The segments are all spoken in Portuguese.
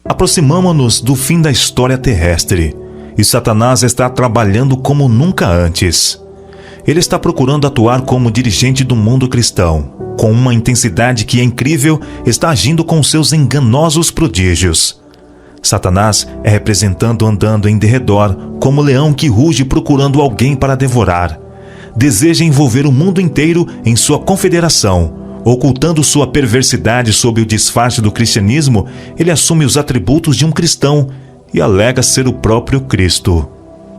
Aproximamo-nos do fim da história terrestre e Satanás está trabalhando como nunca antes. Ele está procurando atuar como dirigente do mundo cristão. Com uma intensidade que é incrível, está agindo com seus enganosos prodígios. Satanás é representado andando em derredor, como leão que ruge procurando alguém para devorar. Deseja envolver o mundo inteiro em sua confederação. Ocultando sua perversidade sob o disfarce do cristianismo, ele assume os atributos de um cristão e alega ser o próprio Cristo.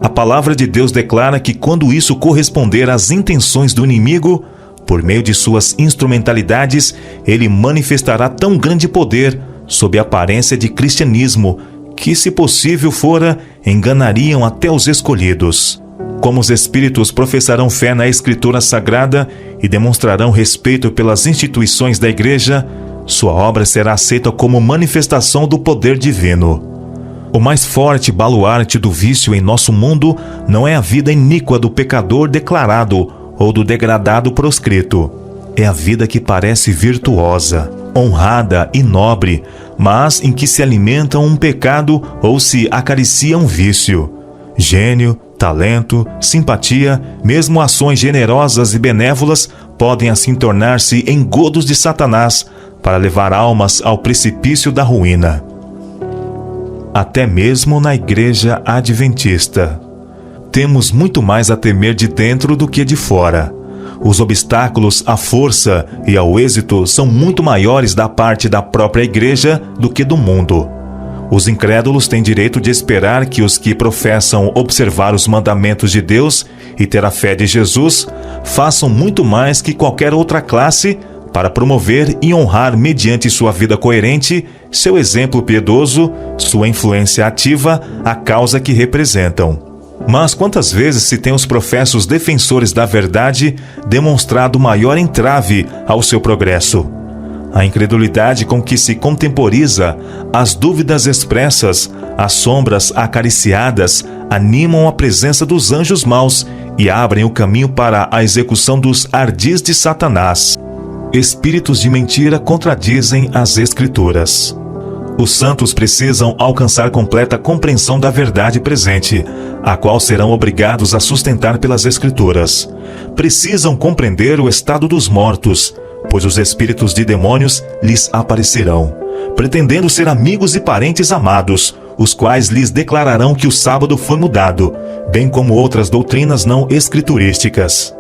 A palavra de Deus declara que quando isso corresponder às intenções do inimigo, por meio de suas instrumentalidades, ele manifestará tão grande poder sob a aparência de cristianismo que, se possível fora, enganariam até os escolhidos. Como os espíritos professarão fé na Escritura Sagrada e demonstrarão respeito pelas instituições da Igreja, sua obra será aceita como manifestação do poder divino. O mais forte baluarte do vício em nosso mundo não é a vida iníqua do pecador declarado ou do degradado proscrito. É a vida que parece virtuosa, honrada e nobre, mas em que se alimenta um pecado ou se acaricia um vício. Gênio, talento, simpatia, mesmo ações generosas e benévolas podem assim tornar-se engodos de Satanás para levar almas ao precipício da ruína. Até mesmo na Igreja Adventista. Temos muito mais a temer de dentro do que de fora. Os obstáculos à força e ao êxito são muito maiores da parte da própria Igreja do que do mundo. Os incrédulos têm direito de esperar que os que professam observar os mandamentos de Deus e ter a fé de Jesus façam muito mais que qualquer outra classe para promover e honrar, mediante sua vida coerente, seu exemplo piedoso, sua influência ativa, a causa que representam. Mas quantas vezes se tem os professos defensores da verdade demonstrado maior entrave ao seu progresso? A incredulidade com que se contemporiza, as dúvidas expressas, as sombras acariciadas, animam a presença dos anjos maus e abrem o caminho para a execução dos ardis de Satanás. Espíritos de mentira contradizem as Escrituras. Os santos precisam alcançar completa compreensão da verdade presente, a qual serão obrigados a sustentar pelas Escrituras. Precisam compreender o estado dos mortos, pois os espíritos de demônios lhes aparecerão, pretendendo ser amigos e parentes amados, os quais lhes declararão que o sábado foi mudado, bem como outras doutrinas não escriturísticas.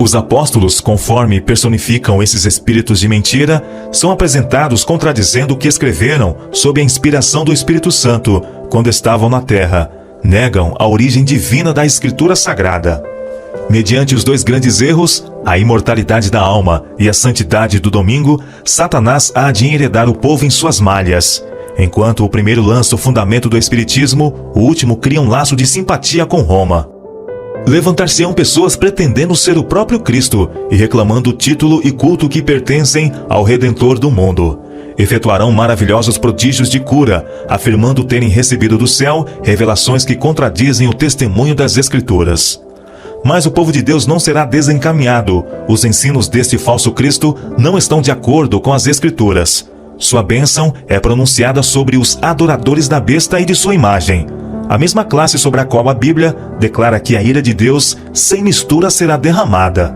Os apóstolos, conforme personificam esses espíritos de mentira, são apresentados contradizendo o que escreveram sob a inspiração do Espírito Santo quando estavam na terra. Negam a origem divina da Escritura Sagrada. Mediante os dois grandes erros, a imortalidade da alma e a santidade do domingo, Satanás há de enredar o povo em suas malhas. Enquanto o primeiro lança o fundamento do Espiritismo, o último cria um laço de simpatia com Roma. Levantar-se-ão pessoas pretendendo ser o próprio Cristo e reclamando o título e culto que pertencem ao Redentor do mundo. Efetuarão maravilhosos prodígios de cura, afirmando terem recebido do céu revelações que contradizem o testemunho das Escrituras. Mas o povo de Deus não será desencaminhado. Os ensinos deste falso Cristo não estão de acordo com as Escrituras. Sua bênção é pronunciada sobre os adoradores da besta e de sua imagem. A mesma classe sobre a qual a Bíblia declara que a ira de Deus, sem mistura, será derramada.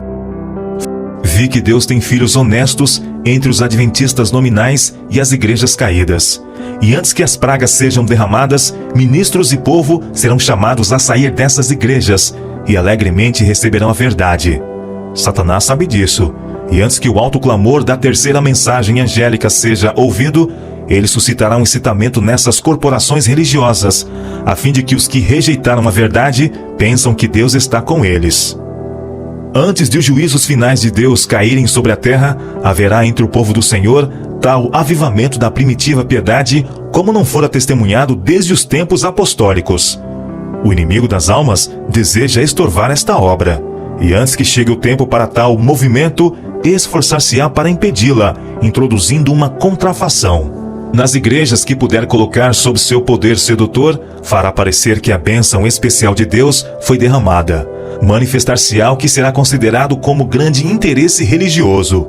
Vi que Deus tem filhos honestos entre os adventistas nominais e as igrejas caídas. E antes que as pragas sejam derramadas, ministros e povo serão chamados a sair dessas igrejas e alegremente receberão a verdade. Satanás sabe disso, e antes que o alto clamor da terceira mensagem angélica seja ouvido, ele suscitará um incitamento nessas corporações religiosas, a fim de que os que rejeitaram a verdade pensam que Deus está com eles. Antes de os juízos finais de Deus caírem sobre a terra, haverá entre o povo do Senhor tal avivamento da primitiva piedade como não fora testemunhado desde os tempos apostólicos. O inimigo das almas deseja estorvar esta obra, e antes que chegue o tempo para tal movimento, esforçar-se-á para impedi-la, introduzindo uma contrafação. Nas igrejas que puder colocar sob seu poder sedutor, fará parecer que a bênção especial de Deus foi derramada. Manifestar-se-á o que será considerado como grande interesse religioso.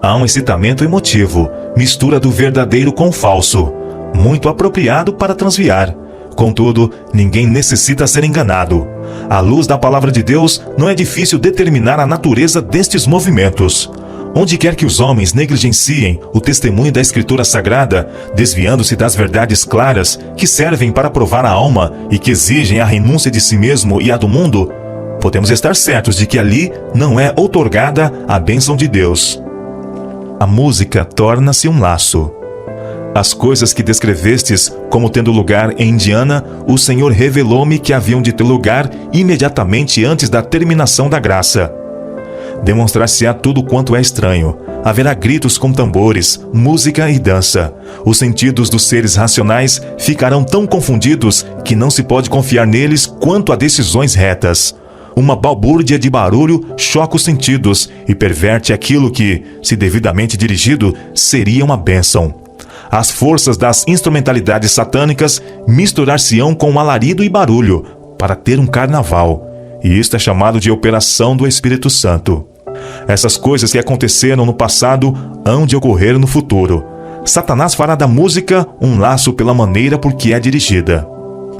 Há um excitamento emotivo, mistura do verdadeiro com o falso. muito apropriado para transviar. Contudo, ninguém necessita ser enganado. À luz da palavra de Deus, não é difícil determinar a natureza destes movimentos. Onde quer que os homens negligenciem o testemunho da Escritura Sagrada, desviando-se das verdades claras que servem para provar a alma e que exigem a renúncia de si mesmo e a do mundo, podemos estar certos de que ali não é outorgada a bênção de Deus. A música torna-se um laço. As coisas que descrevestes como tendo lugar em Indiana, o Senhor revelou-me que haviam de ter lugar imediatamente antes da terminação da graça. Demonstrar-se-á tudo quanto é estranho. Haverá gritos com tambores, música e dança. Os sentidos dos seres racionais ficarão tão confundidos que não se pode confiar neles quanto a decisões retas. Uma balbúrdia de barulho choca os sentidos e perverte aquilo que, se devidamente dirigido, seria uma bênção. As forças das instrumentalidades satânicas misturar-se-ão com alarido e barulho para ter um carnaval. E isto é chamado de operação do Espírito Santo. Essas coisas que aconteceram no passado hão de ocorrer no futuro. Satanás fará da música um laço pela maneira por que é dirigida.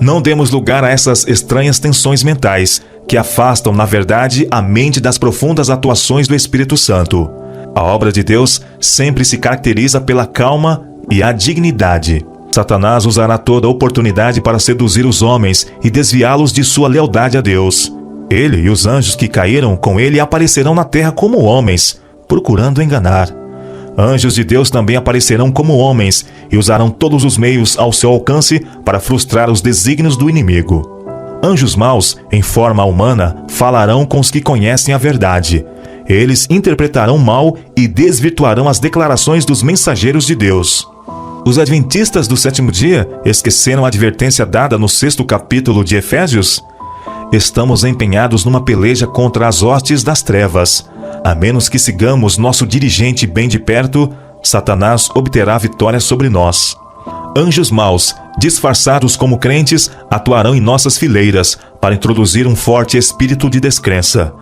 Não demos lugar a essas estranhas tensões mentais, que afastam, na verdade, a mente das profundas atuações do Espírito Santo. A obra de Deus sempre se caracteriza pela calma e a dignidade. Satanás usará toda oportunidade para seduzir os homens e desviá-los de sua lealdade a Deus. Ele e os anjos que caíram com ele aparecerão na terra como homens, procurando enganar. Anjos de Deus também aparecerão como homens e usarão todos os meios ao seu alcance para frustrar os desígnios do inimigo. Anjos maus, em forma humana, falarão com os que conhecem a verdade. Eles interpretarão mal e desvirtuarão as declarações dos mensageiros de Deus. Os adventistas do sétimo dia esqueceram a advertência dada no 6º capítulo de Efésios? Estamos empenhados numa peleja contra as hostes das trevas. A menos que sigamos nosso dirigente bem de perto, Satanás obterá vitória sobre nós. Anjos maus, disfarçados como crentes, atuarão em nossas fileiras para introduzir um forte espírito de descrença.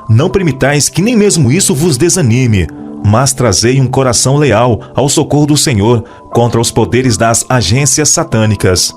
Não permitais que nem mesmo isso vos desanime, mas trazei um coração leal ao socorro do Senhor contra os poderes das agências satânicas.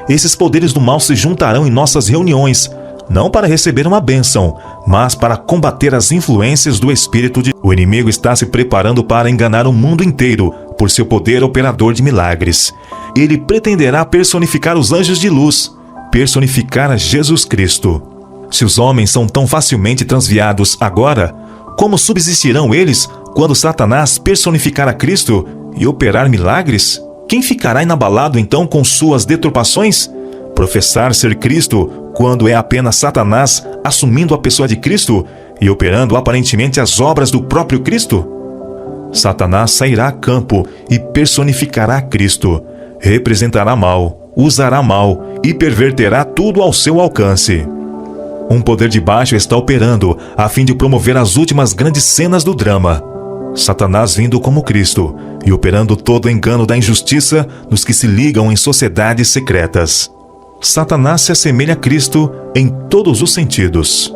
Esses poderes do mal se juntarão em nossas reuniões, não para receber uma bênção, mas para combater as influências do Espírito de... O inimigo está se preparando para enganar o mundo inteiro por seu poder operador de milagres. Ele pretenderá personificar os anjos de luz, personificar a Jesus Cristo. Se os homens são tão facilmente transviados agora, como subsistirão eles quando Satanás personificar a Cristo e operar milagres? Quem ficará inabalado então com suas deturpações? Professar ser Cristo quando é apenas Satanás assumindo a pessoa de Cristo e operando aparentemente as obras do próprio Cristo? Satanás sairá a campo e personificará Cristo, representará mal, usará mal e perverterá tudo ao seu alcance. Um poder de baixo está operando a fim de promover as últimas grandes cenas do drama. Satanás vindo como Cristo e operando todo o engano da injustiça nos que se ligam em sociedades secretas. Satanás se assemelha a Cristo em todos os sentidos.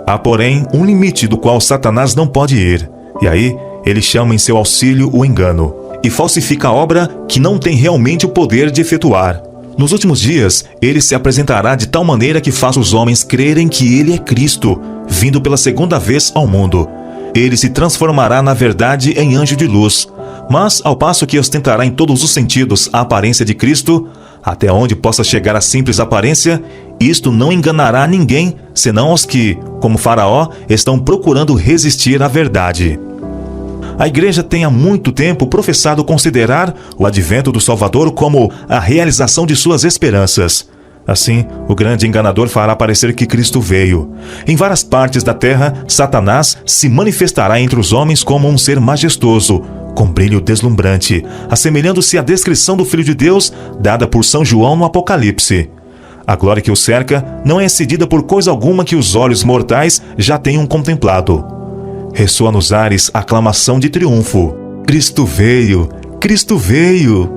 Há, porém, um limite do qual Satanás não pode ir, e aí ele chama em seu auxílio o engano, e falsifica a obra que não tem realmente o poder de efetuar. Nos últimos dias, ele se apresentará de tal maneira que faça os homens crerem que ele é Cristo, vindo pela segunda vez ao mundo. Ele se transformará na verdade em anjo de luz, mas ao passo que ostentará em todos os sentidos a aparência de Cristo, até onde possa chegar a simples aparência, isto não enganará ninguém, senão os que, como Faraó, estão procurando resistir à verdade. A Igreja tem há muito tempo professado considerar o advento do Salvador como a realização de suas esperanças. Assim, o grande enganador fará parecer que Cristo veio. Em várias partes da terra, Satanás se manifestará entre os homens como um ser majestoso, com brilho deslumbrante, assemelhando-se à descrição do Filho de Deus dada por São João no Apocalipse. A glória que o cerca não é excedida por coisa alguma que os olhos mortais já tenham contemplado. Ressoa nos ares a aclamação de triunfo. Cristo veio! Cristo veio!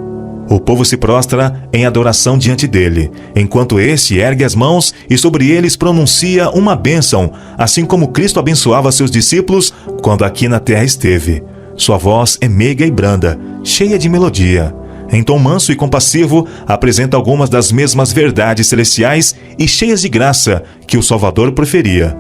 O povo se prostra em adoração diante dele, enquanto este ergue as mãos e sobre eles pronuncia uma bênção, assim como Cristo abençoava seus discípulos quando aqui na terra esteve. Sua voz é meiga e branda, cheia de melodia. Em tom manso e compassivo, apresenta algumas das mesmas verdades celestiais e cheias de graça que o Salvador preferia.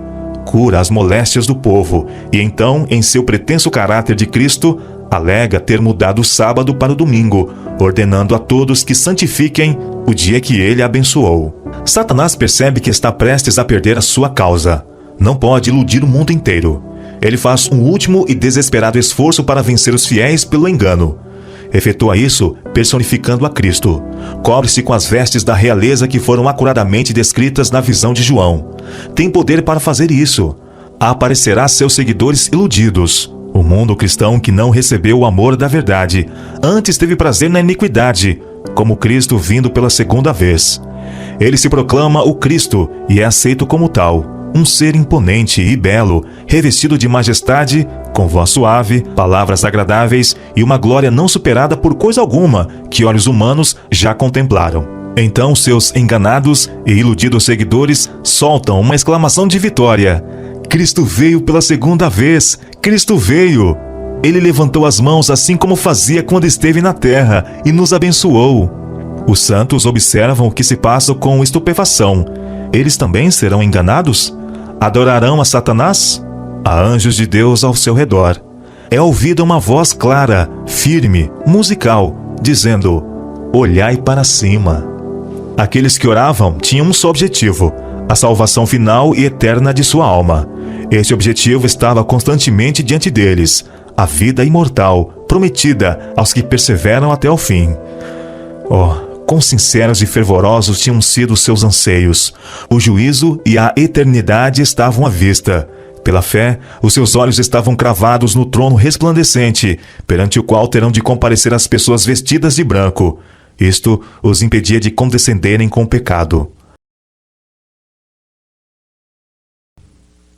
Cura as moléstias do povo e então, em seu pretenso caráter de Cristo, alega ter mudado o sábado para o domingo, ordenando a todos que santifiquem o dia que ele abençoou. Satanás percebe que está prestes a perder a sua causa. Não pode iludir o mundo inteiro. Ele faz um último e desesperado esforço para vencer os fiéis pelo engano. Efetua isso personificando a Cristo. Cobre-se com as vestes da realeza que foram acuradamente descritas na visão de João. Tem poder para fazer isso. Aparecerá a seus seguidores iludidos. O mundo cristão que não recebeu o amor da verdade, antes teve prazer na iniquidade, como Cristo vindo pela segunda vez. Ele se proclama o Cristo e é aceito como tal. Um ser imponente e belo, revestido de majestade, com voz suave, palavras agradáveis e uma glória não superada por coisa alguma que olhos humanos já contemplaram. Então seus enganados e iludidos seguidores soltam uma exclamação de vitória. Cristo veio pela segunda vez! Cristo veio! Ele levantou as mãos assim como fazia quando esteve na terra e nos abençoou. Os santos observam o que se passa com estupefação. Eles também serão enganados? Adorarão a Satanás? Há anjos de Deus ao seu redor. É ouvida uma voz clara, firme, musical, dizendo: olhai para cima. Aqueles que oravam tinham um só objetivo: a salvação final e eterna de sua alma. Esse objetivo estava constantemente diante deles, a vida imortal, prometida aos que perseveram até o fim. Oh, quão sinceros e fervorosos tinham sido seus anseios. O juízo e a eternidade estavam à vista. Pela fé, os seus olhos estavam cravados no trono resplandecente, perante o qual terão de comparecer as pessoas vestidas de branco. Isto os impedia de condescenderem com o pecado.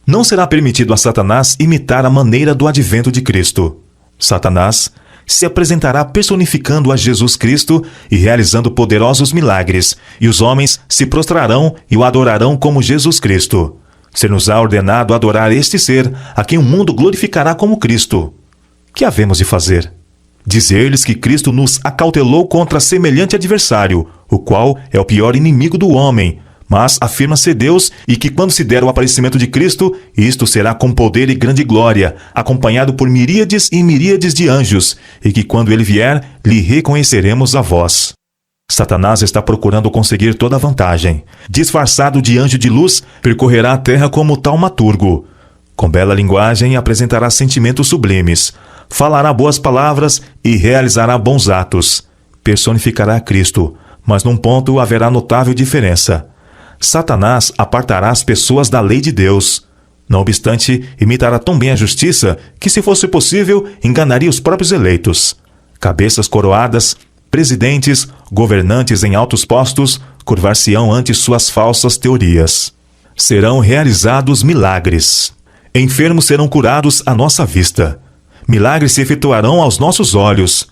Não será permitido a Satanás imitar a maneira do advento de Cristo. Satanás se apresentará personificando a Jesus Cristo e realizando poderosos milagres, e os homens se prostrarão e o adorarão como Jesus Cristo. Ser-nos-á ordenado adorar este ser, a quem o mundo glorificará como Cristo. Que havemos de fazer? Dizer-lhes que Cristo nos acautelou contra semelhante adversário, o qual é o pior inimigo do homem, mas afirma ser Deus e que quando se der o aparecimento de Cristo, isto será com poder e grande glória, acompanhado por miríades e miríades de anjos, e que quando ele vier, lhe reconheceremos a voz. Satanás está procurando conseguir toda a vantagem. Disfarçado de anjo de luz, percorrerá a terra como taumaturgo. Com bela linguagem, apresentará sentimentos sublimes, falará boas palavras e realizará bons atos. Personificará Cristo, mas num ponto haverá notável diferença. Satanás apartará as pessoas da lei de Deus. Não obstante, imitará tão bem a justiça que, se fosse possível, enganaria os próprios eleitos. Cabeças coroadas, presidentes, governantes em altos postos, curvar-se-ão ante suas falsas teorias. Serão realizados milagres. Enfermos serão curados à nossa vista. Milagres se efetuarão aos nossos olhos.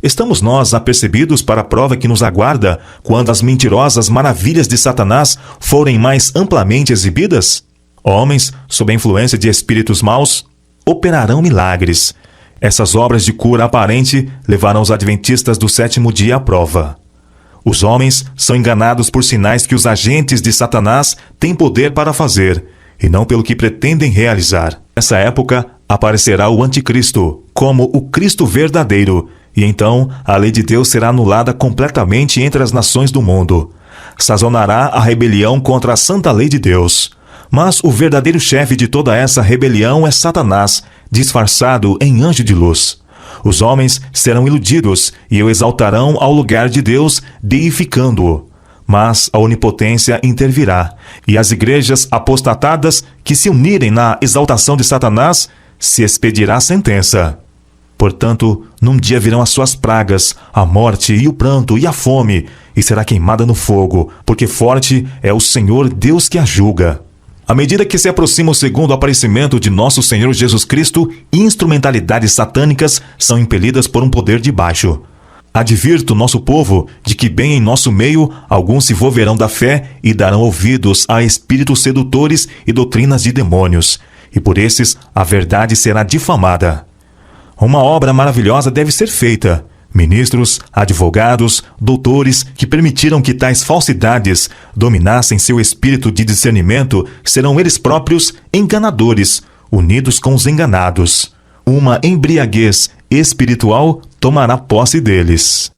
Estamos nós apercebidos para a prova que nos aguarda quando as mentirosas maravilhas de Satanás forem mais amplamente exibidas? Homens, sob a influência de espíritos maus, operarão milagres. Essas obras de cura aparente levarão os adventistas do sétimo dia à prova. Os homens são enganados por sinais que os agentes de Satanás têm poder para fazer, e não pelo que pretendem realizar. Nessa época, aparecerá o Anticristo, como o Cristo verdadeiro, e então a lei de Deus será anulada completamente entre as nações do mundo. Sazonará a rebelião contra a santa lei de Deus. Mas o verdadeiro chefe de toda essa rebelião é Satanás, disfarçado em anjo de luz. Os homens serão iludidos e o exaltarão ao lugar de Deus, deificando-o. Mas a onipotência intervirá, e as igrejas apostatadas que se unirem na exaltação de Satanás, se expedirá sentença. Portanto, num dia virão as suas pragas, a morte e o pranto e a fome, e será queimada no fogo, porque forte é o Senhor Deus que a julga. À medida que se aproxima o segundo aparecimento de nosso Senhor Jesus Cristo, instrumentalidades satânicas são impelidas por um poder de baixo. Advirto nosso povo de que bem em nosso meio alguns se volverão da fé e darão ouvidos a espíritos sedutores e doutrinas de demônios, e por esses a verdade será difamada. Uma obra maravilhosa deve ser feita. Ministros, advogados, doutores que permitiram que tais falsidades dominassem seu espírito de discernimento serão eles próprios enganadores, unidos com os enganados. Uma embriaguez espiritual tomará posse deles.